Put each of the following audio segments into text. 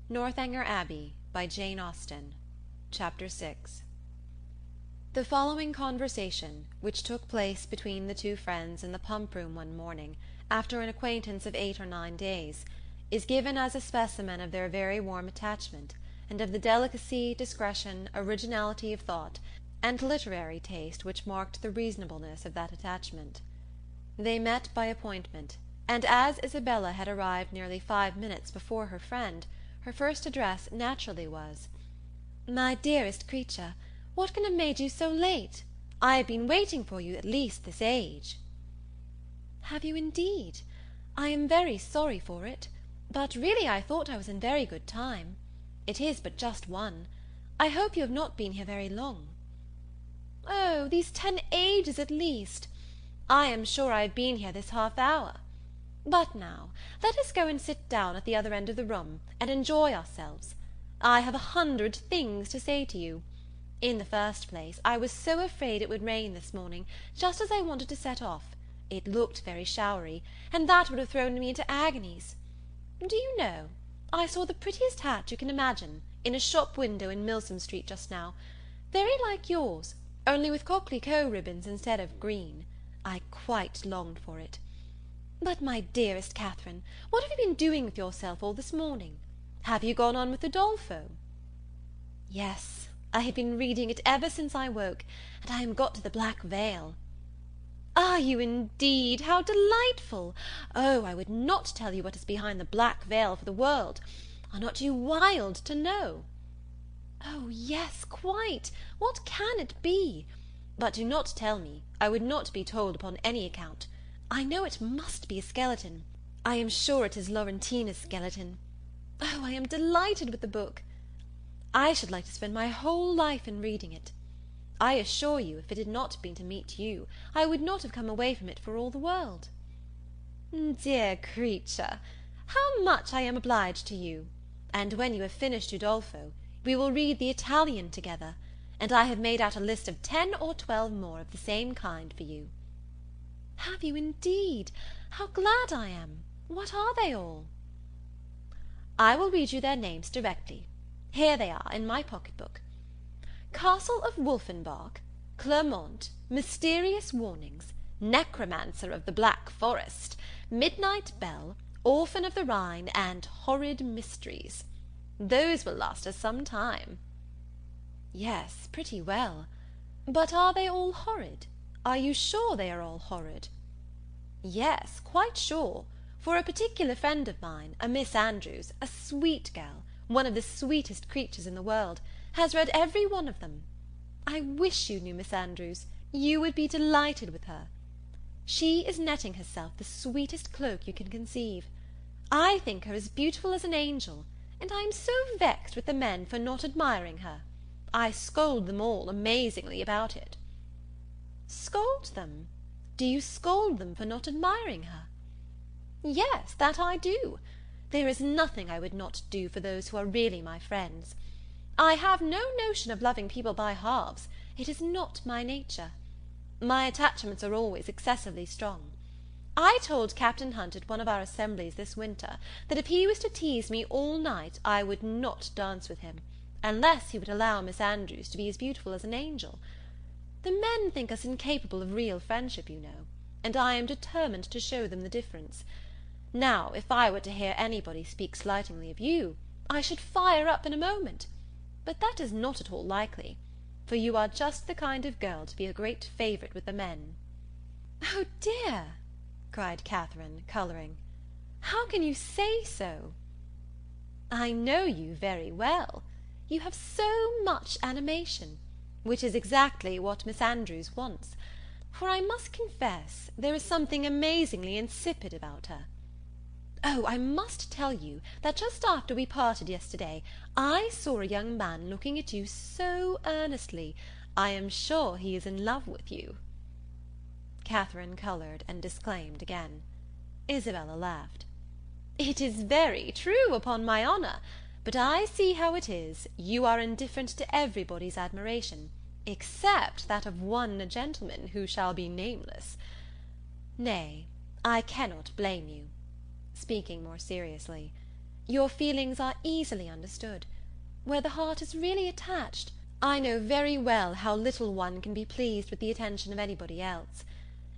Northanger Abbey by Jane Austen. Chapter 6. The following conversation, which took place between the two friends in the pump-room one morning, after an acquaintance of 8 or 9 days, is given as a specimen of their very warm attachment, and of the delicacy, discretion, originality of thought, and literary taste which marked the reasonableness of that attachment. They met by appointment, and as Isabella had arrived nearly 5 minutes before her friend, her first address naturally was, "My dearest creature, what can have made you so late? I have been waiting for you at least this age." "Have you indeed? I am very sorry for it, but really I thought I was in very good time. It is but just 1. I hope you have not been here very long." "Oh, these 10 ages at least. I am sure I have been here this half hour. But now, let us go and sit down at the other end of the room, and enjoy ourselves. I have 100 things to say to you. In the first place, I was so afraid it would rain this morning, just as I wanted to set off. It looked very showery, and that would have thrown me into agonies. Do you know, I saw the prettiest hat you can imagine, in a shop window in Milsom Street just now, very like yours, only with coquelicot ribbons instead of green. I quite longed for it. But, my dearest Catherine, what have you been doing with yourself all this morning? Have you gone on with Udolpho?" "Yes, I have been reading it ever since I woke, and I am got to the Black Veil." "Are you indeed? How delightful! Oh, I would not tell you what is behind the Black Veil for the world. Are not you wild to know?" "Oh, yes, quite. What can it be? But do not tell me. I would not be told upon any account. I know it must be a skeleton. I am sure it is Laurentina's skeleton. Oh, I am delighted with the book. I should like to spend my whole life in reading it. I assure you, if it had not been to meet you, I would not have come away from it for all the world." "Dear creature, how much I am obliged to you! And when you have finished Udolpho, we will read the Italian together, and I have made out a list of 10 or 12 more of the same kind for you." "Have you indeed? How glad I am! What are they all?" "I will read you their names directly. Here they are, in my pocket-book. Castle of Wolfenbach, Clermont, Mysterious Warnings, Necromancer of the Black Forest, Midnight Bell, Orphan of the Rhine, and Horrid Mysteries. Those will last us some time." "Yes, pretty well. But are they all horrid? Are you sure they are all horrid?" "Yes, quite sure, for a particular friend of mine, a Miss Andrews, a sweet girl, one of the sweetest creatures in the world, has read every one of them. I wish you knew Miss Andrews. You would be delighted with her. She is netting herself the sweetest cloak you can conceive. I think her as beautiful as an angel, and I am so vexed with the men for not admiring her. I scold them all amazingly about it." "Scold them? Do you scold them for not admiring her?" "Yes, that I do. There is nothing I would not do for those who are really my friends. I have no notion of loving people by halves. It is not my nature. My attachments are always excessively strong. I told Captain Hunt at one of our assemblies this winter that if he was to tease me all night I would not dance with him, unless he would allow Miss Andrews to be as beautiful as an angel. The men think us incapable of real friendship, you know, and I am determined to show them the difference. Now, if I were to hear anybody speak slightingly of you, I should fire up in a moment. But that is not at all likely, for you are just the kind of girl to be a great favourite with the men." "Oh dear!" cried Catherine, colouring. "How can you say so?" "I know you very well. You have so much animation, which is exactly what Miss Andrews wants, for I must confess there is something amazingly insipid about her. Oh, I must tell you that just after we parted yesterday, I saw a young man looking at you so earnestly, I am sure he is in love with you." Catherine coloured and disclaimed again. Isabella laughed. "It is very true, upon my honour, but I see how it is. You are indifferent to everybody's admiration, except that of one gentleman who shall be nameless. Nay, I cannot blame you," speaking more seriously. Your feelings are easily understood. Where the heart is really attached, I know very well how little one can be pleased with the attention of anybody else.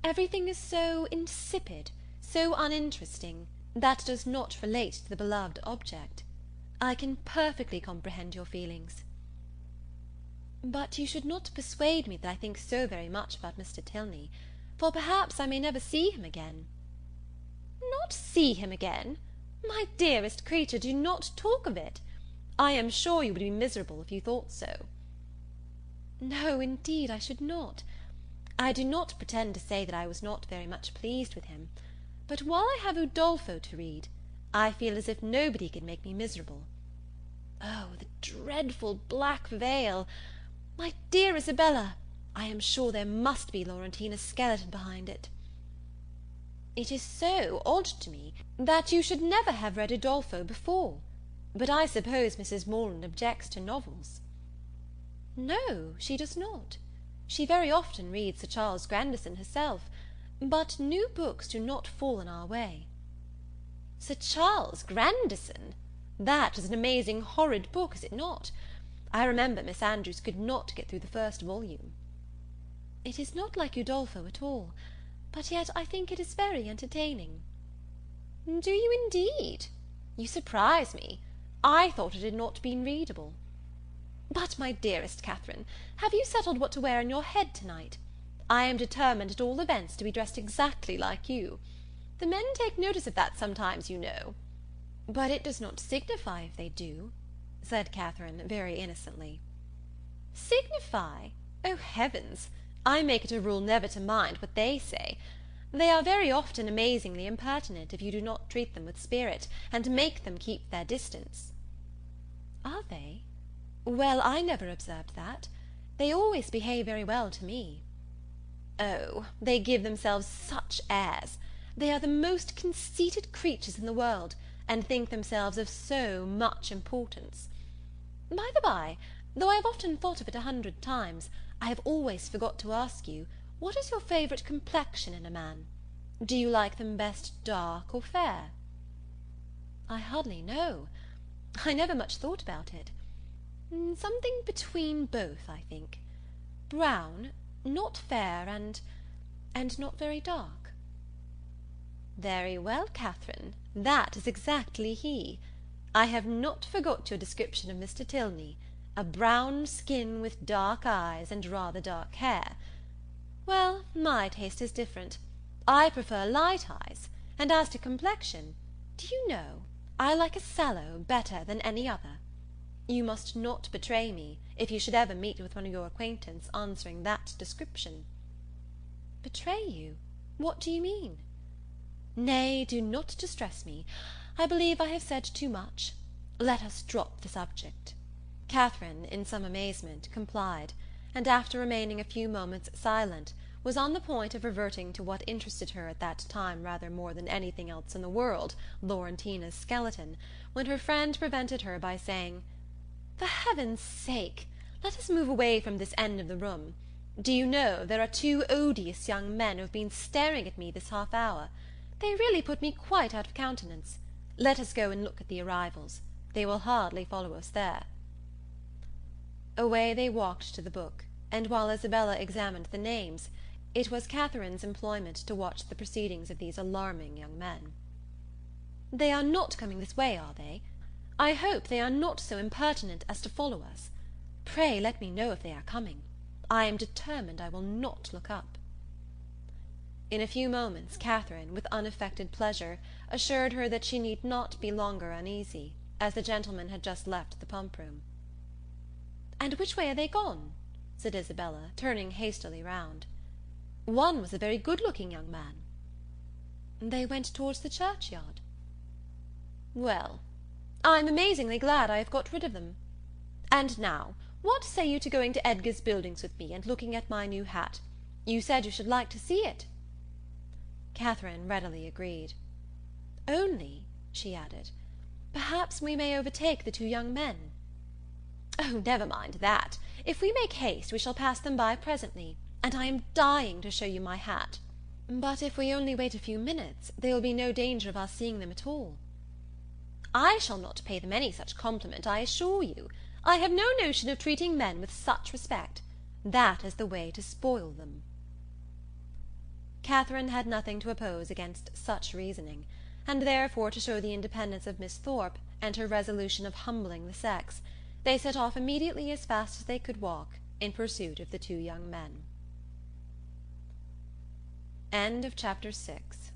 Everything is so insipid, so uninteresting, that does not relate to the beloved object. I can perfectly comprehend your feelings. But you should not persuade me that I think so very much about Mr. Tilney, for perhaps I may never see him again. Not see him again? My dearest creature, do not talk of it. I am sure you would be miserable if you thought so. No, indeed, I should not. I do not pretend to say that I was not very much pleased with him, but while I have Udolpho to read, I feel as if nobody could make me miserable. Oh, the dreadful black veil! My dear Isabella, I am sure there must be Laurentina's skeleton behind it. It is so odd to me that you should never have read Udolpho before, but I suppose Mrs. Morland objects to novels. No, she does not. She very often reads Sir Charles Grandison herself, but new books do not fall in our way. Sir Charles Grandison? That is an amazing horrid book, is it not? I remember Miss Andrews could not get through the first volume. It is not like Udolpho at all, but yet I think it is very entertaining. Do you indeed? You surprise me. I thought it had not been readable. But, my dearest Catherine, have you settled what to wear in your head to-night? I am determined, at all events, to be dressed exactly like you. The men take notice of that sometimes, you know. But it does not signify if they do, said Catherine, very innocently. Signify? Oh, heavens! I make it a rule never to mind what they say. They are very often amazingly impertinent if you do not treat them with spirit, and make them keep their distance. Are they? Well, I never observed that. They always behave very well to me. Oh, they give themselves such airs. They are the most conceited creatures in the world, and think themselves of so much importance. By the by, though I have often thought of it 100 times, I have always forgot to ask you, what is your favourite complexion in a man? Do you like them best dark or fair? I hardly know. I never much thought about it. Something between both, I think. Brown, not fair, and not very dark. Very well, Catherine, that is exactly he. I have not forgot your description of Mr. Tilney, a brown skin with dark eyes and rather dark hair. Well, my taste is different. I prefer light eyes, and as to complexion, do you know, I like a sallow better than any other. You must not betray me, if you should ever meet with one of your acquaintance answering that description. Betray you? What do you mean? Nay, do not distress me. I believe I have said too much. Let us drop the subject. Catherine, in some amazement, complied, and after remaining a few moments silent, was on the point of reverting to what interested her at that time rather more than anything else in the world, Laurentina's skeleton, when her friend prevented her by saying, "For heaven's sake, let us move away from this end of the room. Do you know, there are 2 odious young men who have been staring at me this half-hour. They really put me quite out of countenance. Let us go and look at the arrivals. They will hardly follow us there." Away they walked to the book, and while Isabella examined the names, it was Catherine's employment to watch the proceedings of these alarming young men. "They are not coming this way, are they? I hope they are not so impertinent as to follow us. Pray let me know if they are coming. I am determined I will not look up." In a few moments Catherine, with unaffected pleasure, assured her that she need not be longer uneasy, as the gentlemen had just left the pump-room. "And which way are they gone?" said Isabella, turning hastily round. "One was a very good-looking young man." "They went towards the churchyard." "Well, I'm amazingly glad I have got rid of them. And now, what say you to going to Edgar's Buildings with me, and looking at my new hat? You said you should like to see it." Catherine readily agreed. "Only," she added, "perhaps we may overtake the 2 young men." "Oh, never mind that. If we make haste, we shall pass them by presently, and I am dying to show you my hat." "But if we only wait a few minutes, there will be no danger of our seeing them at all." I shall not pay them any such compliment, I assure you. I have no notion of treating men with such respect. That is the way to spoil them." Catherine had nothing to oppose against such reasoning, and therefore, to show the independence of Miss Thorpe, and her resolution of humbling the sex, they set off immediately as fast as they could walk, in pursuit of the two young men. Chapter 6.